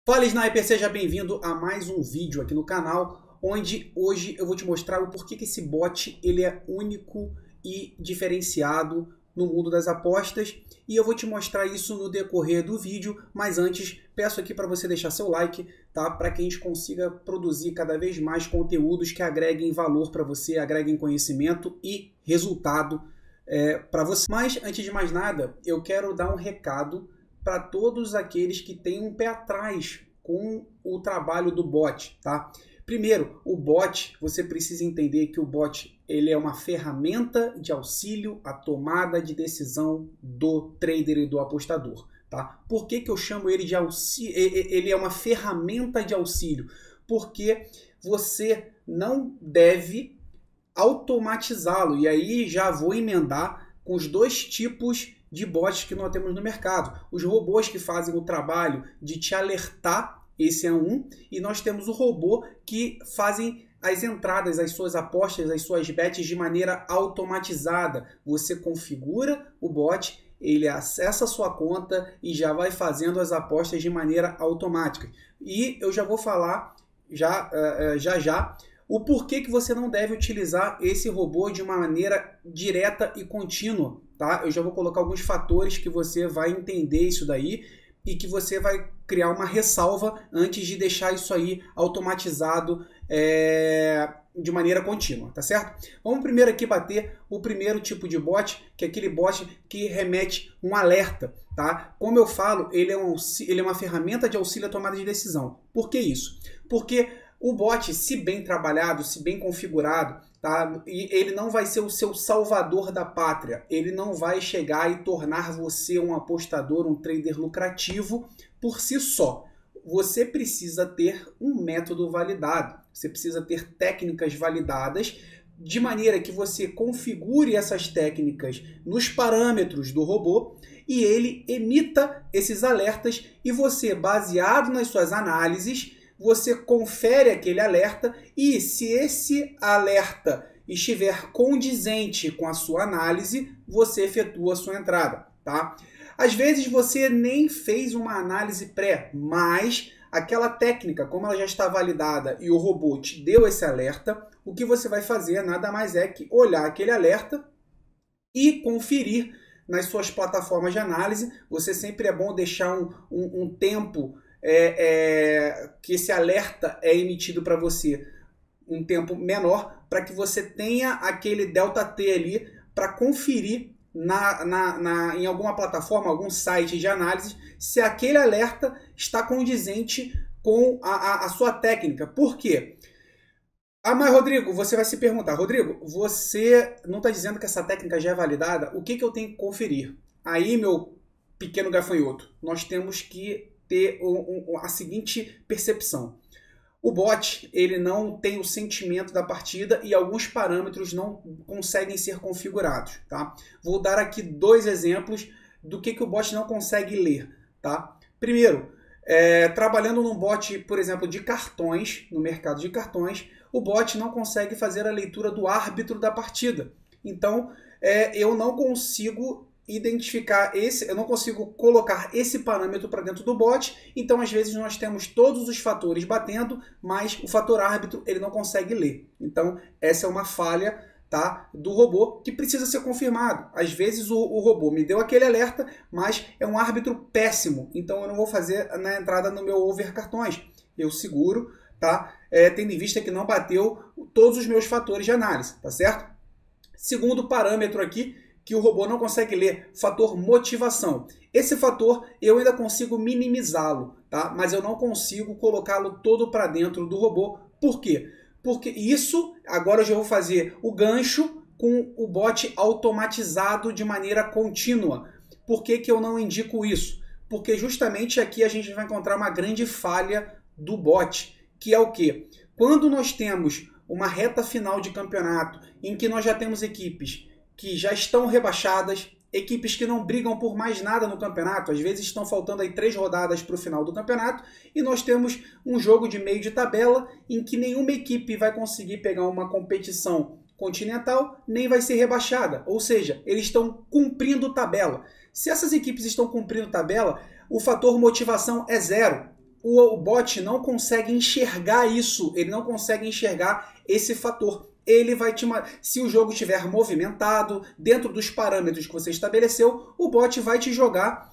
Fala Sniper, seja bem-vindo a mais um vídeo aqui no canal, onde hoje eu vou te mostrar o porquê que esse bot ele é único e diferenciado no mundo das apostas, e eu vou te mostrar isso no decorrer do vídeo, mas antes peço aqui para você deixar seu like, tá? Para que a gente consiga produzir cada vez mais conteúdos que agreguem valor para você, agreguem conhecimento e resultado para você. Mas antes de mais nada, eu quero dar um recado para todos aqueles que têm um pé atrás com o trabalho do bot, tá? Primeiro, o bot, você precisa entender que o bot ele é uma ferramenta de auxílio à tomada de decisão do trader e do apostador, tá? Por que eu chamo ele de auxílio? Ele é uma ferramenta de auxílio, porque você não deve automatizá-lo. E aí já vou emendar com os dois tipos de bots que nós temos no mercado. Os robôs que fazem o trabalho de te alertar, esse é um, e nós temos o robô que fazem as entradas, as suas apostas, as suas bets de maneira automatizada. Você configura o bot, ele acessa a sua conta e já vai fazendo as apostas de maneira automática. E eu já vou falar já o porquê que você não deve utilizar esse robô de uma maneira direta e contínua, tá? Eu já vou colocar alguns fatores que você vai entender isso daí e que você vai criar uma ressalva antes de deixar isso aí automatizado de maneira contínua, tá certo? Vamos primeiro aqui bater o primeiro tipo de bot, que é aquele bot que remete um alerta, tá? Como eu falo, ele é uma ferramenta de auxílio à tomada de decisão. Por que isso? Porque o bot, se bem trabalhado, se bem configurado, tá? E ele não vai ser o seu salvador da pátria. Ele não vai chegar e tornar você um apostador, um trader lucrativo por si só. Você precisa ter um método validado. Você precisa ter técnicas validadas de maneira que você configure essas técnicas nos parâmetros do robô e ele emita esses alertas e você, baseado nas suas análises, você confere aquele alerta e se esse alerta estiver condizente com a sua análise, você efetua a sua entrada, tá? Às vezes você nem fez uma análise pré, mas aquela técnica, como ela já está validada e o robô te deu esse alerta, o que você vai fazer nada mais é que olhar aquele alerta e conferir nas suas plataformas de análise. Você sempre é bom deixar um tempo que esse alerta é emitido para você, um tempo menor, para que você tenha aquele delta T ali para conferir em alguma plataforma, algum site de análise, se aquele alerta está condizente com a sua técnica. Por quê? Ah, mas Rodrigo, você vai se perguntar, Rodrigo, você não está dizendo que essa técnica já é validada? O que eu tenho que conferir? Aí, meu pequeno gafanhoto, nós temos que ter a seguinte percepção. O bot ele não tem o sentimento da partida e alguns parâmetros não conseguem ser configurados, tá? Vou dar aqui dois exemplos do que o bot não consegue ler, tá? Primeiro, trabalhando num bot, por exemplo, de cartões, no mercado de cartões, o bot não consegue fazer a leitura do árbitro da partida. Então, eu não consigo identificar eu não consigo colocar esse parâmetro para dentro do bot, então às vezes nós temos todos os fatores batendo, mas o fator árbitro ele não consegue ler. Então essa é uma falha, tá, do robô que precisa ser confirmado. Às vezes o robô me deu aquele alerta, mas é um árbitro péssimo, então eu não vou fazer na entrada no meu over cartões. Eu seguro, tá, tendo em vista que não bateu todos os meus fatores de análise, tá certo? Segundo parâmetro aqui, que o robô não consegue ler, fator motivação. Esse fator eu ainda consigo minimizá-lo, tá? Mas eu não consigo colocá-lo todo para dentro do robô. Por quê? Porque isso, agora eu já vou fazer o gancho com o bot automatizado de maneira contínua. Por que eu não indico isso? Porque justamente aqui a gente vai encontrar uma grande falha do bot, que é o quê? Quando nós temos uma reta final de campeonato, em que nós já temos equipes que já estão rebaixadas, equipes que não brigam por mais nada no campeonato, às vezes estão faltando aí 3 rodadas para o final do campeonato, e nós temos um jogo de meio de tabela em que nenhuma equipe vai conseguir pegar uma competição continental, nem vai ser rebaixada, ou seja, eles estão cumprindo tabela. Se essas equipes estão cumprindo tabela, o fator motivação é zero. o bot não consegue enxergar isso, ele não consegue enxergar esse fator. Ele vai se o jogo estiver movimentado, dentro dos parâmetros que você estabeleceu, o bot vai te jogar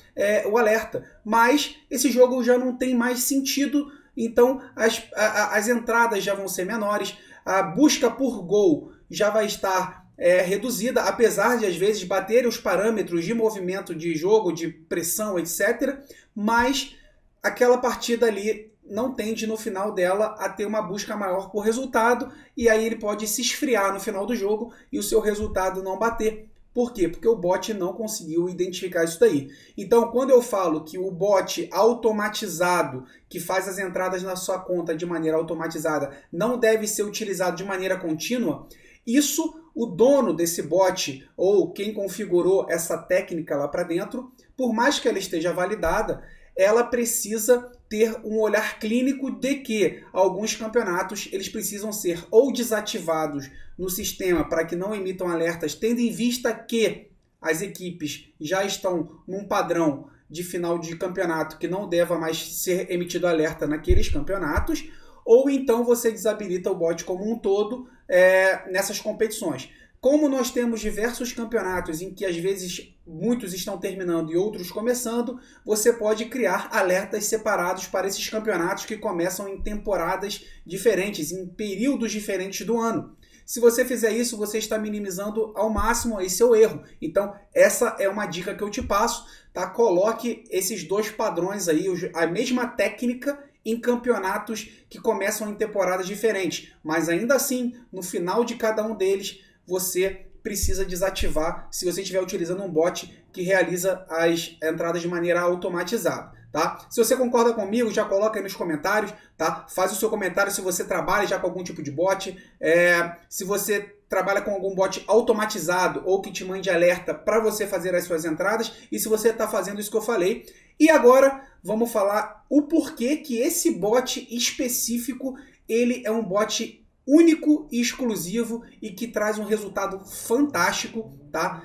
o alerta. Mas esse jogo já não tem mais sentido, então as entradas já vão ser menores, a busca por gol já vai estar reduzida, apesar de às vezes bater os parâmetros de movimento de jogo, de pressão, etc. Mas aquela partida ali não tende no final dela a ter uma busca maior por resultado, e aí ele pode se esfriar no final do jogo e o seu resultado não bater. Por quê? Porque o bot não conseguiu identificar isso daí. Então, quando eu falo que o bot automatizado, que faz as entradas na sua conta de maneira automatizada, não deve ser utilizado de maneira contínua, isso o dono desse bot ou quem configurou essa técnica lá para dentro, por mais que ela esteja validada, ela precisa ter um olhar clínico de que alguns campeonatos eles precisam ser ou desativados no sistema para que não emitam alertas, tendo em vista que as equipes já estão num padrão de final de campeonato que não deva mais ser emitido alerta naqueles campeonatos, ou então você desabilita o bot como um todo nessas competições. Como nós temos diversos campeonatos em que às vezes muitos estão terminando e outros começando, você pode criar alertas separados para esses campeonatos que começam em temporadas diferentes, em períodos diferentes do ano. Se você fizer isso, você está minimizando ao máximo esse seu erro. Então, essa é uma dica que eu te passo, tá? Coloque esses dois padrões aí, a mesma técnica em campeonatos que começam em temporadas diferentes. Mas ainda assim, no final de cada um deles, você precisa desativar se você estiver utilizando um bot que realiza as entradas de maneira automatizada, tá? Se você concorda comigo, já coloca aí nos comentários, tá? Faz o seu comentário se você trabalha já com algum tipo de bot, se você trabalha com algum bot automatizado ou que te mande alerta para você fazer as suas entradas e se você está fazendo isso que eu falei. E agora vamos falar o porquê que esse bot específico ele é um bot único e exclusivo e que traz um resultado fantástico, tá?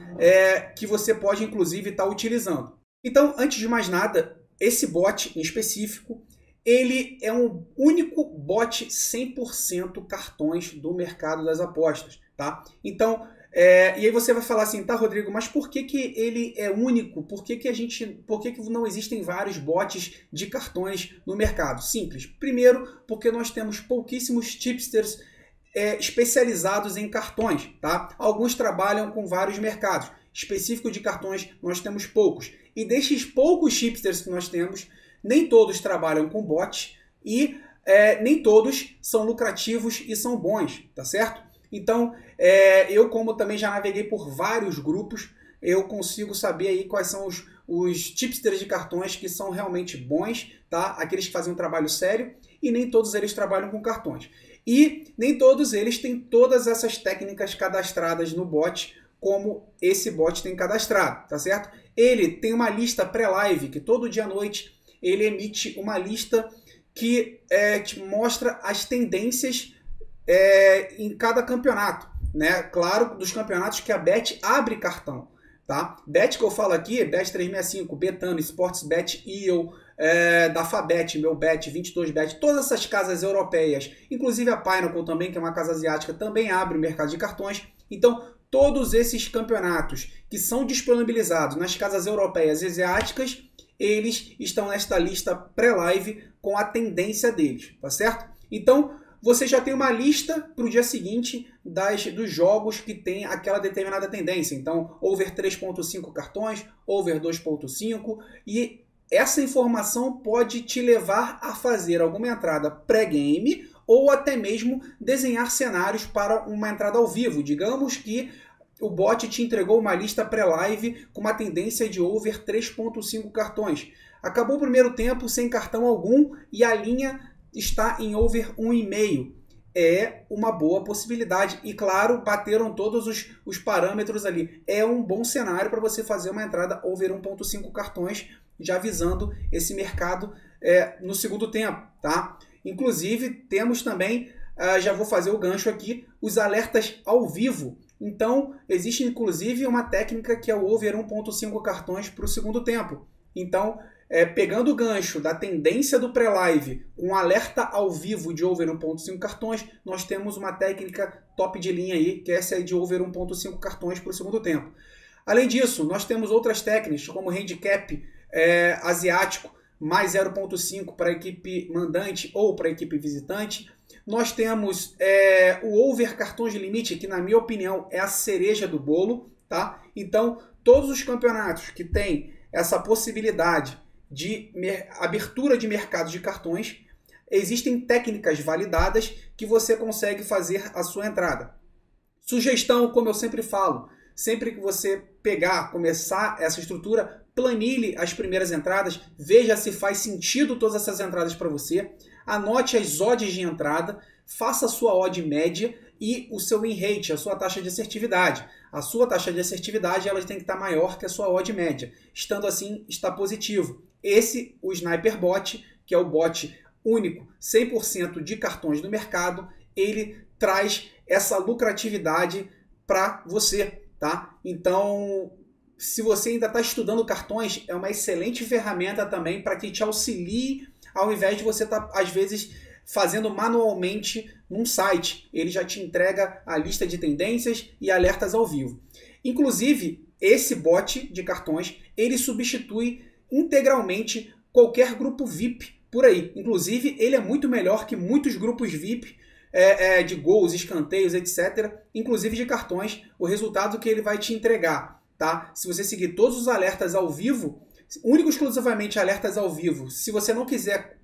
Que você pode inclusive estar utilizando. Então, antes de mais nada, esse bot em específico, ele é um único bot 100% cartões do mercado das apostas, tá? Então, e aí você vai falar assim, tá, Rodrigo, mas por que ele é único? Por que não existem vários bots de cartões no mercado? Simples. Primeiro, porque nós temos pouquíssimos tipsters especializados em cartões, tá? Alguns trabalham com vários mercados. Específico de cartões, nós temos poucos. E desses poucos tipsters que nós temos, nem todos trabalham com bots e nem todos são lucrativos e são bons, tá certo? Então, eu como também já naveguei por vários grupos, eu consigo saber aí quais são os tipsters de cartões que são realmente bons, tá? Aqueles que fazem um trabalho sério, e nem todos eles trabalham com cartões. E nem todos eles têm todas essas técnicas cadastradas no bot, como esse bot tem cadastrado, tá certo? Ele tem uma lista pré-live, que todo dia à noite ele emite uma lista que te mostra as tendências em cada campeonato, né? Claro, dos campeonatos que a Bet abre cartão, tá? Bet que eu falo aqui, Bet365, Betano, Sportsbet, EO, da Fabet, Meubet, 22Bet, todas essas casas europeias, inclusive a Pinnacle também, que é uma casa asiática, também abre o mercado de cartões. Então, todos esses campeonatos que são disponibilizados nas casas europeias e asiáticas, eles estão nesta lista pré-live com a tendência deles, tá certo? Então, você já tem uma lista para o dia seguinte dos jogos que tem aquela determinada tendência. Então, over 3.5 cartões, over 2.5, e essa informação pode te levar a fazer alguma entrada pré-game ou até mesmo desenhar cenários para uma entrada ao vivo. Digamos que o bot te entregou uma lista pré-live com uma tendência de over 3.5 cartões. Acabou o primeiro tempo sem cartão algum e a linha está em over 1,5. É uma boa possibilidade. E claro, bateram todos os parâmetros ali. É um bom cenário para você fazer uma entrada over 1.5 cartões, já visando esse mercado no segundo tempo, tá? Inclusive, temos também, já vou fazer o gancho aqui, os alertas ao vivo. Então, existe inclusive uma técnica que é o over 1.5 cartões para o segundo tempo. Então, pegando o gancho da tendência do pré-live com alerta ao vivo de over 1.5 cartões, nós temos uma técnica top de linha aí, que é essa aí de over 1.5 cartões para o segundo tempo. Além disso, nós temos outras técnicas, como handicap asiático, mais 0.5 para a equipe mandante ou para a equipe visitante. Nós temos o over cartões de limite, que na minha opinião é a cereja do bolo, tá? Então, todos os campeonatos que têm essa possibilidade de abertura de mercado de cartões, existem técnicas validadas que você consegue fazer a sua entrada. Sugestão, como eu sempre falo, sempre que você começar essa estrutura, planilhe as primeiras entradas, veja se faz sentido todas essas entradas para você, anote as odds de entrada, faça a sua odd média e o seu win rate, a sua taxa de assertividade. A sua taxa de assertividade ela tem que estar maior que a sua odd média. Estando assim, está positivo. O Sniper Bot, que é o bot único, 100% de cartões no mercado, ele traz essa lucratividade para você, tá? Então, se você ainda está estudando cartões, é uma excelente ferramenta também para que te auxilie, ao invés de você estar, às vezes, fazendo manualmente num site. Ele já te entrega a lista de tendências e alertas ao vivo. Inclusive, esse bot de cartões, ele substitui integralmente qualquer grupo VIP por aí. Inclusive, ele é muito melhor que muitos grupos VIP de gols, escanteios, etc. Inclusive de cartões, o resultado que ele vai te entregar, tá? Se você seguir todos os alertas ao vivo, único exclusivamente alertas ao vivo, se você não quiser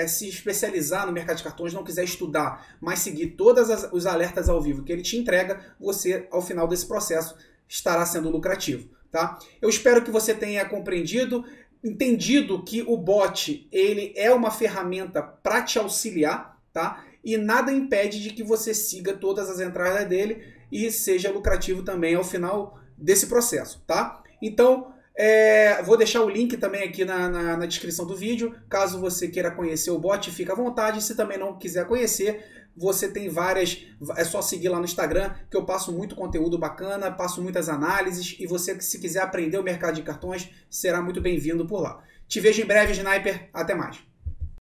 se especializar no mercado de cartões, não quiser estudar, mas seguir todos os alertas ao vivo que ele te entrega, você, ao final desse processo, estará sendo lucrativo, tá? Eu espero que você tenha compreendido, entendido que o bot ele é uma ferramenta para te auxiliar, tá? E nada impede de que você siga todas as entradas dele e seja lucrativo também ao final desse processo, tá? Então, vou deixar o link também aqui na descrição do vídeo. Caso você queira conhecer o bot, fica à vontade. Se também não quiser conhecer, você tem várias... É só seguir lá no Instagram, que eu passo muito conteúdo bacana, passo muitas análises. E você, se quiser aprender o mercado de cartões, será muito bem-vindo por lá. Te vejo em breve, Sniper. Até mais.